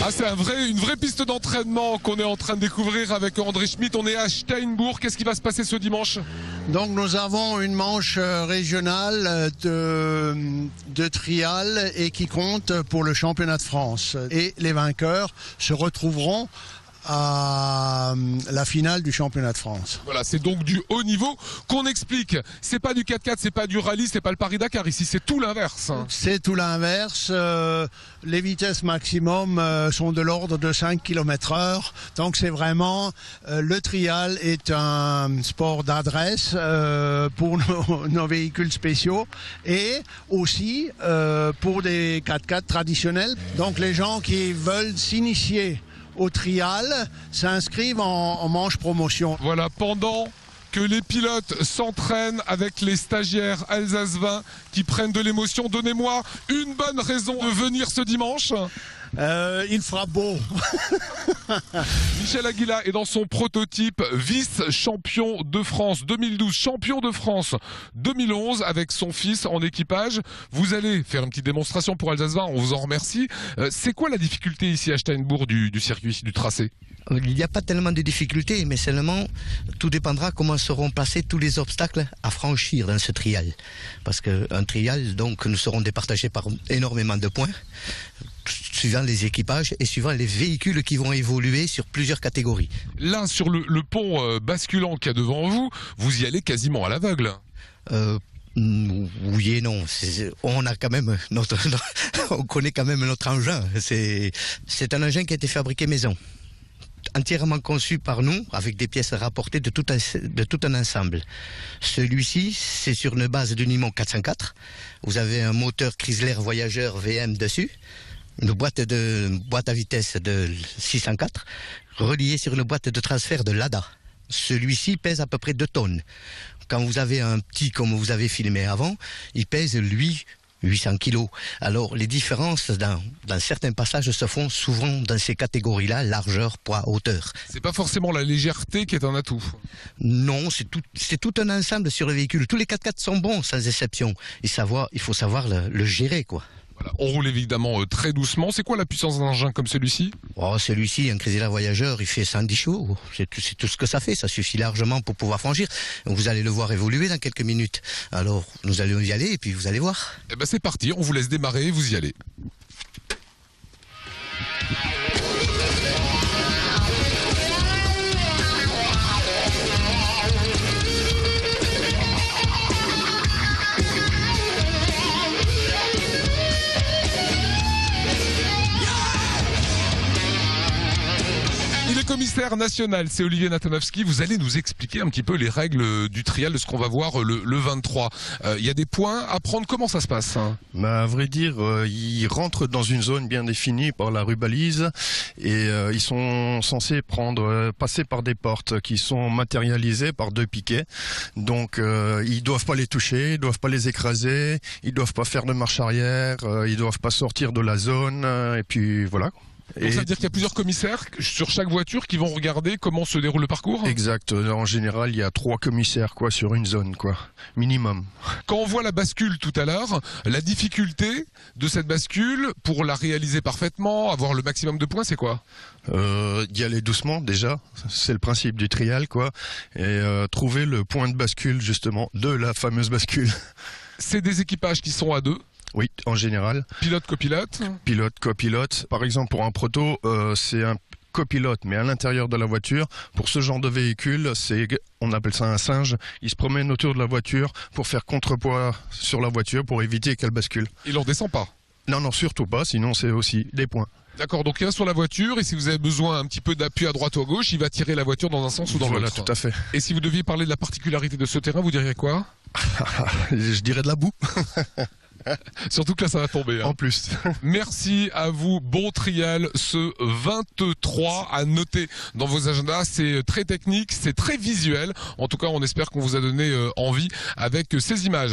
Ah, c'est une vraie piste d'entraînement qu'on est en train de découvrir avec André Schmitt. On est à Steinbourg. Qu'est-ce qui va se passer ce dimanche? Donc nous avons une manche régionale de trial et qui compte pour le championnat de France. Et les vainqueurs se retrouveront à la finale du championnat de France. Voilà, c'est donc du haut niveau. Qu'on explique, c'est pas du 4x4, c'est pas du rallye, c'est pas le Paris-Dakar ici, c'est tout l'inverse. C'est tout l'inverse. Les vitesses maximum sont de l'ordre de 5 km/h. Donc c'est vraiment, le trial est un sport d'adresse pour nos véhicules spéciaux et aussi pour des 4x4 traditionnels. Donc les gens qui veulent s'initier au trial s'inscrivent en manche promotion. Voilà, pendant que les pilotes s'entraînent avec les stagiaires Alsace 20 qui prennent de l'émotion, donnez-moi une bonne raison de venir ce dimanche. Il fera beau. Michel Aguila est dans son prototype vice-champion de France 2012, champion de France 2011 avec son fils en équipage. Vous allez faire une petite démonstration pour Alsace 20, on vous en remercie. C'est quoi la difficulté ici à Steinbourg du circuit, du tracé? Il n'y a pas tellement de difficultés, mais seulement tout dépendra comment seront placés tous les obstacles à franchir dans ce trial. Parce qu'un trial, donc, nous serons départagés par énormément de points, suivant les équipages et suivant les véhicules qui vont évoluer sur plusieurs catégories. Là, sur le pont basculant qu'il y a devant vous, vous y allez quasiment à l'aveugle. Oui et non. On a quand même on connaît quand même notre engin. C'est un engin qui a été fabriqué maison, entièrement conçu par nous, avec des pièces rapportées de tout un ensemble. Celui-ci, c'est sur une base d'Unimog 404. Vous avez un moteur Chrysler Voyageur VM dessus, une boîte à vitesse de 604, reliée sur une boîte de transfert de Lada. Celui-ci pèse à peu près 2 tonnes. Quand vous avez un petit comme vous avez filmé avant, il pèse, lui, 800 kilos. Alors, les différences dans certains passages se font souvent dans ces catégories-là, largeur, poids, hauteur. C'est pas forcément la légèreté qui est un atout. Non, c'est tout un ensemble sur le véhicule. Tous les 4x4 sont bons, sans exception. Il faut savoir le gérer, quoi. Voilà, on roule évidemment très doucement. C'est quoi la puissance d'un engin comme celui-ci? Celui-ci, un Chrysler Voyageur, il fait 110 chevaux. C'est tout ce que ça fait. Ça suffit largement pour pouvoir franchir. Vous allez le voir évoluer dans quelques minutes. Alors, nous allons y aller et puis vous allez voir. Eh ben c'est parti, on vous laisse démarrer, vous y allez. Commissaire national, c'est Olivier Natanovski. Vous allez nous expliquer un petit peu les règles du trial de ce qu'on va voir le 23. Il y a des points à prendre. Comment ça se passe, hein? À vrai dire, ils rentrent dans une zone bien définie par la rubalise et ils sont censés passer par des portes qui sont matérialisées par 2 piquets. Donc ils doivent pas les toucher, ils doivent pas les écraser, ils doivent pas faire de marche arrière, ils doivent pas sortir de la zone et puis voilà. Donc ça veut dire qu'il y a plusieurs commissaires sur chaque voiture qui vont regarder comment se déroule le parcours? Exact. En général, il y a 3 commissaires sur une zone, minimum. Quand on voit la bascule tout à l'heure, la difficulté de cette bascule pour la réaliser parfaitement, avoir le maximum de points, c'est quoi? Y aller doucement déjà, c'est le principe du trial, et trouver le point de bascule justement de la fameuse bascule. C'est des équipages qui sont à 2? Oui, en général. Pilote, copilote? Pilote, copilote. Par exemple, pour un proto, c'est un copilote, mais à l'intérieur de la voiture. Pour ce genre de véhicule, on appelle ça un singe. Il se promène autour de la voiture pour faire contrepoids sur la voiture pour éviter qu'elle bascule. Il en descend pas? Non, surtout pas, sinon c'est aussi des points. D'accord, donc il reste sur la voiture et si vous avez besoin un petit peu d'appui à droite ou à gauche, il va tirer la voiture dans un sens ou dans l'autre. Voilà, tout à fait. Et si vous deviez parler de la particularité de ce terrain, vous diriez quoi? Je dirais de la boue. Surtout que là ça va tomber, hein. En plus. Merci à vous, bon trial ce 23 à noter dans vos agendas. C'est très technique, c'est très visuel. En tout cas on espère qu'on vous a donné envie avec ces images.